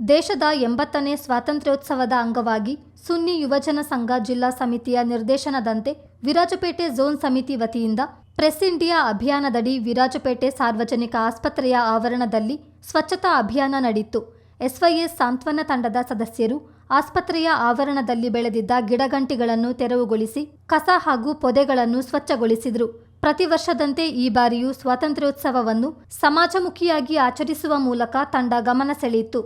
ದೇಶದ 80ನೇ ಸ್ವಾತಂತ್ರ್ಯೋತ್ಸವದ ಅಂಗವಾಗಿ ಸುನ್ನಿ ಯುವಜನ ಸಂಘ ಜಿಲ್ಲಾ ಸಮಿತಿಯ ನಿರ್ದೇಶನದಂತೆ ವಿರಾಜಪೇಟೆ ಝೋನ್ ಸಮಿತಿ ವತಿಯಿಂದ ಪ್ರೆಸ್ ಇಂಡಿಯಾ ಅಭಿಯಾನದಡಿ ವಿರಾಜಪೇಟೆ ಸಾರ್ವಜನಿಕ ಆಸ್ಪತ್ರೆಯ ಆವರಣದಲ್ಲಿ ಸ್ವಚ್ಛತಾ ಅಭಿಯಾನ ನಡೆಯಿತು. ಎಸ್ವೈಎಸ್ ಸಾಂತ್ವನ ತಂಡದ ಸದಸ್ಯರು ಆಸ್ಪತ್ರೆಯ ಆವರಣದಲ್ಲಿ ಬೆಳೆದಿದ್ದ ಗಿಡಗಂಟಿಗಳನ್ನು ತೆರವುಗೊಳಿಸಿ ಕಸ ಹಾಗೂ ಪೊದೆಗಳನ್ನು ಸ್ವಚ್ಛಗೊಳಿಸಿದರು. ಪ್ರತಿ ವರ್ಷದಂತೆ ಈ ಬಾರಿಯೂ ಸ್ವಾತಂತ್ರ್ಯೋತ್ಸವವನ್ನು ಸಮಾಜಮುಖಿಯಾಗಿ ಆಚರಿಸುವ ಮೂಲಕ ತಂಡ ಗಮನ ಸೆಳೆಯಿತು.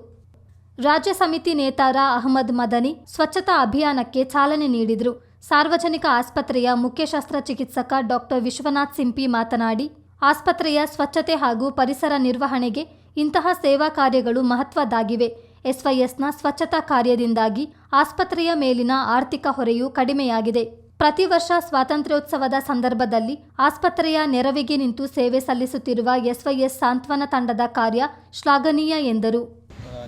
ರಾಜ್ಯ ಸಮಿತಿ ನೇತಾರ ಅಹಮದ್ ಮದನಿ ಸ್ವಚ್ಛತಾ ಅಭಿಯಾನಕ್ಕೆ ಚಾಲನೆ ನೀಡಿದರು. ಸಾರ್ವಜನಿಕ ಆಸ್ಪತ್ರೆಯ ಮುಖ್ಯ ಶಸ್ತ್ರಚಿಕಿತ್ಸಕ ಡಾಕ್ಟರ್ ವಿಶ್ವನಾಥ್ ಸಿಂಪಿ ಮಾತನಾಡಿ, ಆಸ್ಪತ್ರೆಯ ಸ್ವಚ್ಛತೆ ಹಾಗೂ ಪರಿಸರ ನಿರ್ವಹಣೆಗೆ ಇಂತಹ ಸೇವಾ ಕಾರ್ಯಗಳು ಮಹತ್ವದ್ದಾಗಿವೆ. ಎಸ್ವೈಎಸ್ನ ಸ್ವಚ್ಛತಾ ಕಾರ್ಯದಿಂದಾಗಿ ಆಸ್ಪತ್ರೆಯ ಮೇಲಿನ ಆರ್ಥಿಕ ಹೊರೆಯು ಕಡಿಮೆಯಾಗಿದೆ. ಪ್ರತಿ ವರ್ಷ ಸ್ವಾತಂತ್ರ್ಯೋತ್ಸವದ ಸಂದರ್ಭದಲ್ಲಿ ಆಸ್ಪತ್ರೆಯ ನೆರವಿಗೆ ನಿಂತು ಸೇವೆ ಸಲ್ಲಿಸುತ್ತಿರುವ ಎಸ್ವೈಎಸ್ ಸಾಂತ್ವನ ತಂಡದ ಕಾರ್ಯ ಶ್ಲಾಘನೀಯ ಎಂದರು.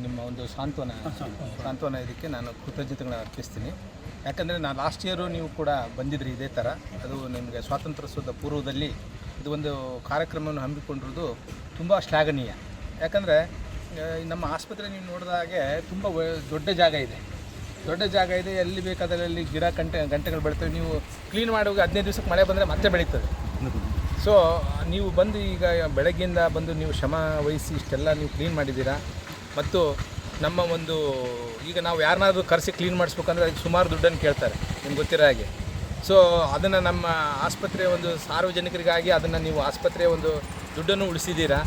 ನಿಮ್ಮ ಒಂದು ಸಾಂತ್ವನ ಇದಕ್ಕೆ ನಾನು ಕೃತಜ್ಞತೆಗಳನ್ನು ಅರ್ಪಿಸ್ತೀನಿ. ಯಾಕಂದರೆ ನಾನು ಲಾಸ್ಟ್ ಇಯರು ನೀವು ಕೂಡ ಬಂದಿದ್ರಿ ಇದೇ ಥರ. ಅದು ನಿಮಗೆ ಸ್ವಾತಂತ್ರ್ಯೋತ್ಸವದ ಪೂರ್ವದಲ್ಲಿ ಇದು ಒಂದು ಕಾರ್ಯಕ್ರಮವನ್ನು ಹಮ್ಮಿಕೊಂಡಿರೋದು ತುಂಬ ಶ್ಲಾಘನೀಯ. ಯಾಕಂದರೆ ನಮ್ಮ ಆಸ್ಪತ್ರೆ ನೀವು ನೋಡಿದ ಹಾಗೆ ತುಂಬ ದೊಡ್ಡ ಜಾಗ ಇದೆ. ಎಲ್ಲಿ ಬೇಕಾದಲ್ಲಿ ಗಂಟೆಗಳು ಬೆಳಿತವೆ. ನೀವು ಕ್ಲೀನ್ ಮಾಡುವಾಗ 15 ದಿವಸಕ್ಕೆ ಮಳೆ ಬಂದರೆ ಮತ್ತೆ ಬೆಳೀತದೆ. ಸೊ ನೀವು ಬಂದು ಈಗ ಬೆಳಗ್ಗೆಯಿಂದ ಬಂದು ನೀವು ಶ್ರಮ ವಹಿಸಿ ಇಷ್ಟೆಲ್ಲ ನೀವು ಕ್ಲೀನ್ ಮಾಡಿದ್ದೀರಾ. ಮತ್ತು ನಮ್ಮ ಒಂದು ಈಗ ನಾವು ಯಾರನ್ನಾದ್ರೂ ಕರೆಸಿ ಕ್ಲೀನ್ ಮಾಡಿಸ್ಬೇಕಂದ್ರೆ ಅದಕ್ಕೆ ಸುಮಾರು ದುಡ್ಡನ್ನು ಕೇಳ್ತಾರೆ, ನಿಮ್ಗೆ ಗೊತ್ತಿರೋ ಹಾಗೆ. ಸೊ ಅದನ್ನು ನಮ್ಮ ಆಸ್ಪತ್ರೆಯ ಒಂದು ಸಾರ್ವಜನಿಕರಿಗಾಗಿ ಅದನ್ನು ನೀವು ಆಸ್ಪತ್ರೆಯ ಒಂದು ದುಡ್ಡನ್ನು ಉಳಿಸಿದ್ದೀರಾ.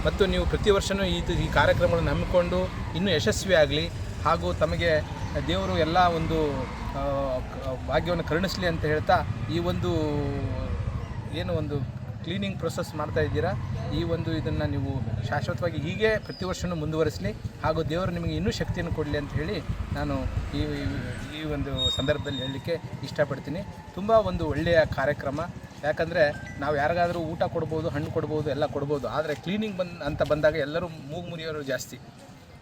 ಮತ್ತು ನೀವು ಪ್ರತಿ ವರ್ಷವೂ ಈ ಕಾರ್ಯಕ್ರಮಗಳನ್ನು ಹಮ್ಮಿಕೊಂಡು ಇನ್ನೂ ಯಶಸ್ವಿಯಾಗಲಿ ಹಾಗೂ ತಮಗೆ ದೇವರು ಎಲ್ಲ ಒಂದು ಭಾಗ್ಯವನ್ನು ಕರುಣಿಸಲಿ ಅಂತ ಹೇಳ್ತಾ ಈ ಒಂದು ಏನು ಒಂದು ಕ್ಲೀನಿಂಗ್ ಪ್ರೊಸೆಸ್ ಮಾಡ್ತಾ ಇದ್ದೀರಾ, ಈ ಒಂದು ಇದನ್ನು ನೀವು ಶಾಶ್ವತವಾಗಿ ಹೀಗೆ ಪ್ರತಿ ವರ್ಷವೂ ಮುಂದುವರಿಸಲಿ ಹಾಗೂ ದೇವರು ನಿಮಗೆ ಇನ್ನೂ ಶಕ್ತಿಯನ್ನು ಕೊಡಲಿ ಅಂತ ಹೇಳಿ ನಾನು ಈ ಒಂದು ಸಂದರ್ಭದಲ್ಲಿ ಹೇಳಲಿಕ್ಕೆ ಇಷ್ಟಪಡ್ತೀನಿ. ತುಂಬ ಒಂದು ಒಳ್ಳೆಯ ಕಾರ್ಯಕ್ರಮ. ಯಾಕಂದರೆ ನಾವು ಯಾರಿಗಾದರೂ ಊಟ ಕೊಡ್ಬೋದು, ಹಣ್ಣು ಕೊಡ್ಬೋದು, ಎಲ್ಲ ಕೊಡ್ಬೋದು. ಆದರೆ ಕ್ಲೀನಿಂಗ್ ಅಂತ ಬಂದಾಗ ಎಲ್ಲರೂ ಮೂಗು ಮುರಿಯೋರು ಜಾಸ್ತಿ.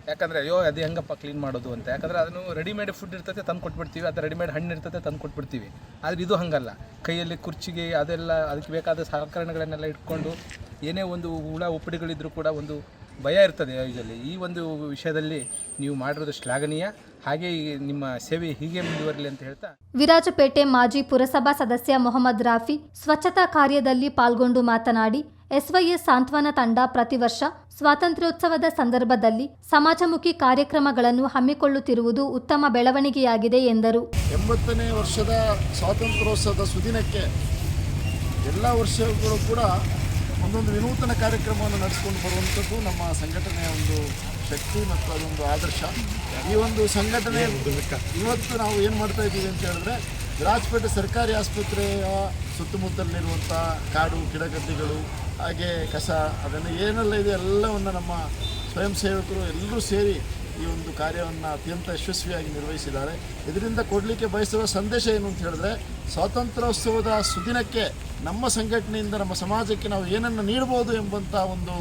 ಯಾಕಂದರೆ ಅಯ್ಯೋ ಅದು ಹೆಂಗಪ್ಪ ಕ್ಲೀನ್ ಮಾಡೋದು ಅಂತ. ಯಾಕಂದರೆ ಅದನ್ನು ರೆಡಿಮೇಡ್ ಫುಡ್ ಇರ್ತದೆ ತಂದು ಕೊಟ್ಬಿಡ್ತೀವಿ, ಅದು ರೆಡಿಮೇಡ್ ಹಣ್ಣು ಇರ್ತದೆ ತಂದು ಕೊಟ್ಬಿಡ್ತೀವಿ. ಆದರೆ ಇದು ಹಾಗಲ್ಲ. ಕೈಯಲ್ಲಿ ಕುರ್ಚಿಗೆ ಅದೆಲ್ಲ ಅದಕ್ಕೆ ಬೇಕಾದ ಸಲಕರಣೆಗಳನ್ನೆಲ್ಲ ಇಟ್ಕೊಂಡು ಏನೇ ಒಂದು ಹುಳ ಉಪ್ಪಡಿಗಳಿದ್ರೂ ಕೂಡ ಒಂದು ಭಯ ಇರ್ತದೆ ಇದರಲ್ಲಿ. ಈ ಒಂದು ವಿಷಯದಲ್ಲಿ ನೀವು ಮಾಡಿರೋದು ಶ್ಲಾಘನೀಯ. ಹಾಗೆ ನಿಮ್ಮ ಸೇವೆ ಹೀಗೆ ಮುಂದುವರಲಿ ಅಂತ ಹೇಳ್ತಾ ವಿರಾಜಪೇಟೆ ಮಾಜಿ ಪುರಸಭಾ ಸದಸ್ಯ ಮೊಹಮ್ಮದ್ ರಾಫಿ ಸ್ವಚ್ಛತಾ ಕಾರ್ಯದಲ್ಲಿ ಪಾಲ್ಗೊಂಡು ಮಾತನಾಡಿ, ಎಸ್ವೈಎಸ್ ಸಾಂತ್ವನ ತಂಡ ಪ್ರತಿ ವರ್ಷ ಸ್ವಾತಂತ್ರ್ಯೋತ್ಸವದ ಸಂದರ್ಭದಲ್ಲಿ ಸಮಾಜಮುಖಿ ಕಾರ್ಯಕ್ರಮಗಳನ್ನು ಹಮ್ಮಿಕೊಳ್ಳುತ್ತಿರುವುದು ಉತ್ತಮ ಬೆಳವಣಿಗೆಯಾಗಿದೆ ಎಂದರು. 80ನೇ ವರ್ಷದ ಸ್ವಾತಂತ್ರ್ಯೋತ್ಸವದ ಸುದಿನಕ್ಕೆ ಎಲ್ಲ ವರ್ಷಗಳು ಕೂಡ ಒಂದೊಂದು ವಿನೂತನ ಕಾರ್ಯಕ್ರಮವನ್ನು ನಡೆಸಿಕೊಂಡು ಬರುವಂಥದ್ದು ನಮ್ಮ ಸಂಘಟನೆಯ ಒಂದು ಶಕ್ತಿ ಮತ್ತು ಅದೊಂದು ಆದರ್ಶ. ಈ ಒಂದು ಸಂಘಟನೆ ಇವತ್ತು ನಾವು ಏನು ಮಾಡ್ತಾ ಇದ್ದೀವಿ ಅಂತ ಹೇಳಿದ್ರೆ, ವಿರಾಜಪೇಟೆ ಸರ್ಕಾರಿ ಆಸ್ಪತ್ರೆಯ ಸುತ್ತಮುತ್ತಲಿರುವಂಥ ಕಾಡು ಗಿಡಗಂಟಿಗಳು ಹಾಗೆ ಕಸ ಅದನ್ನು ಏನೆಲ್ಲ ಇದೆ ಎಲ್ಲವನ್ನು ನಮ್ಮ ಸ್ವಯಂ ಸೇವಕರು ಎಲ್ಲರೂ ಸೇರಿ ಈ ಒಂದು ಕಾರ್ಯವನ್ನು ಅತ್ಯಂತ ಯಶಸ್ವಿಯಾಗಿ ನಿರ್ವಹಿಸಿದ್ದಾರೆ. ಇದರಿಂದ ಕೊಡಲಿಕ್ಕೆ ಬಯಸುವ ಸಂದೇಶ ಏನು ಅಂತ ಹೇಳಿದ್ರೆ, ಸ್ವಾತಂತ್ರ್ಯೋತ್ಸವದ ಸುದಿನಕ್ಕೆ ನಮ್ಮ ಸಂಘಟನೆಯಿಂದ ನಮ್ಮ ಸಮಾಜಕ್ಕೆ ನಾವು ಏನನ್ನು ನೀಡ್ಬೋದು ಎಂಬಂಥ ಒಂದು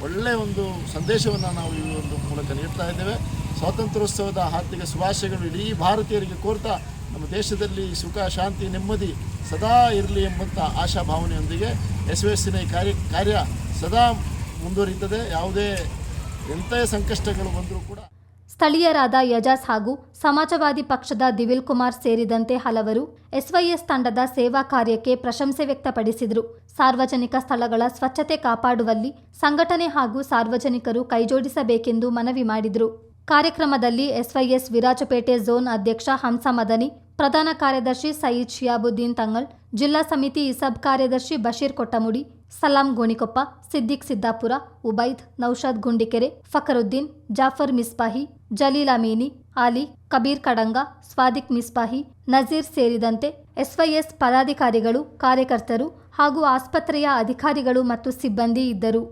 ಒಳ್ಳೆಯ ಒಂದು ಸಂದೇಶವನ್ನು ನಾವು ಈ ಒಂದು ಮೂಲಕ ನೀಡ್ತಾ ಇದ್ದೇವೆ. ಸ್ವಾತಂತ್ರ್ಯೋತ್ಸವದ ಹಾರ್ದಿಕ ಶುಭಾಶಯಗಳು ಇಡೀ ಭಾರತೀಯರಿಗೆ ಕೋರ್ತಾ ನಮ್ಮ ದೇಶದಲ್ಲಿ ಸುಖ ಶಾಂತಿ ನೆಮ್ಮದಿ ಸದಾ ಇರಲಿ ಎಂಬಂಥ ಆಶಾಭಾವನೆಯೊಂದಿಗೆ ಎಸ್ವೈಎಸ್ಸಿನ ಈ ಕಾರ್ಯ ಸದಾ ಮುಂದುವರಿಯುತ್ತದೆ. ಯಾವುದೇ ಎಂಥ ಸಂಕಷ್ಟಗಳು ಬಂದರೂ ಕೂಡ ಸ್ಥಳೀಯರಾದ ಯಜಾಸ್ ಹಾಗೂ ಸಮಾಜವಾದಿ ಪಕ್ಷದ ದಿವಿಲ್ ಕುಮಾರ್ ಸೇರಿದಂತೆ ಹಲವರು ಎಸ್ವೈಎಸ್ ತಂಡದ ಸೇವಾ ಕಾರ್ಯಕ್ಕೆ ಪ್ರಶಂಸೆ ವ್ಯಕ್ತಪಡಿಸಿದರು. ಸಾರ್ವಜನಿಕ ಸ್ಥಳಗಳ ಸ್ವಚ್ಛತೆ ಕಾಪಾಡುವಲ್ಲಿ ಸಂಘಟನೆ ಹಾಗೂ ಸಾರ್ವಜನಿಕರು ಕೈಜೋಡಿಸಬೇಕೆಂದು ಮನವಿ ಮಾಡಿದರು. ಕಾರ್ಯಕ್ರಮದಲ್ಲಿ ಎಸ್ವೈಎಸ್ ವಿರಾಜಪೇಟೆ ಝೋನ್ ಅಧ್ಯಕ್ಷ ಹಂಸ ಮದನಿ, ಪ್ರಧಾನ ಕಾರ್ಯದರ್ಶಿ ಸಯೀದ್ ಶಿಯಾಬುದ್ದೀನ್ ತಂಗಳ್, ಜಿಲ್ಲಾ ಸಮಿತಿ ಇಸಬ್ ಕಾರ್ಯದರ್ಶಿ ಬಶೀರ್ ಕೊಟ್ಟಮುಡಿ, ಸಲಾಂ ಗೋಣಿಕೊಪ್ಪ, ಸಿದ್ದಿಕ್ ಸಿದ್ದಾಪುರ, ಉಬೈದ್, ನೌಷಾದ್ ಗುಂಡಿಕೆರೆ, ಫಕರುದ್ದೀನ್, ಜಾಫರ್ ಮಿಸ್ಬಾಹಿ, ಜಲೀಲ್ ಅಮೀನಿ, ಆಲಿ, ಕಬೀರ್ ಕಡಂಗ, ಸ್ವಾದಿಕ್ ಮಿಸ್ಬಾಹಿ, ನಜೀರ್ ಸೇರಿದಂತೆ ಎಸ್ವೈಎಸ್ ಪದಾಧಿಕಾರಿಗಳು, ಕಾರ್ಯಕರ್ತರು ಹಾಗೂ ಆಸ್ಪತ್ರೆಯ ಅಧಿಕಾರಿಗಳು ಮತ್ತು ಸಿಬ್ಬಂದಿ ಇದ್ದರು.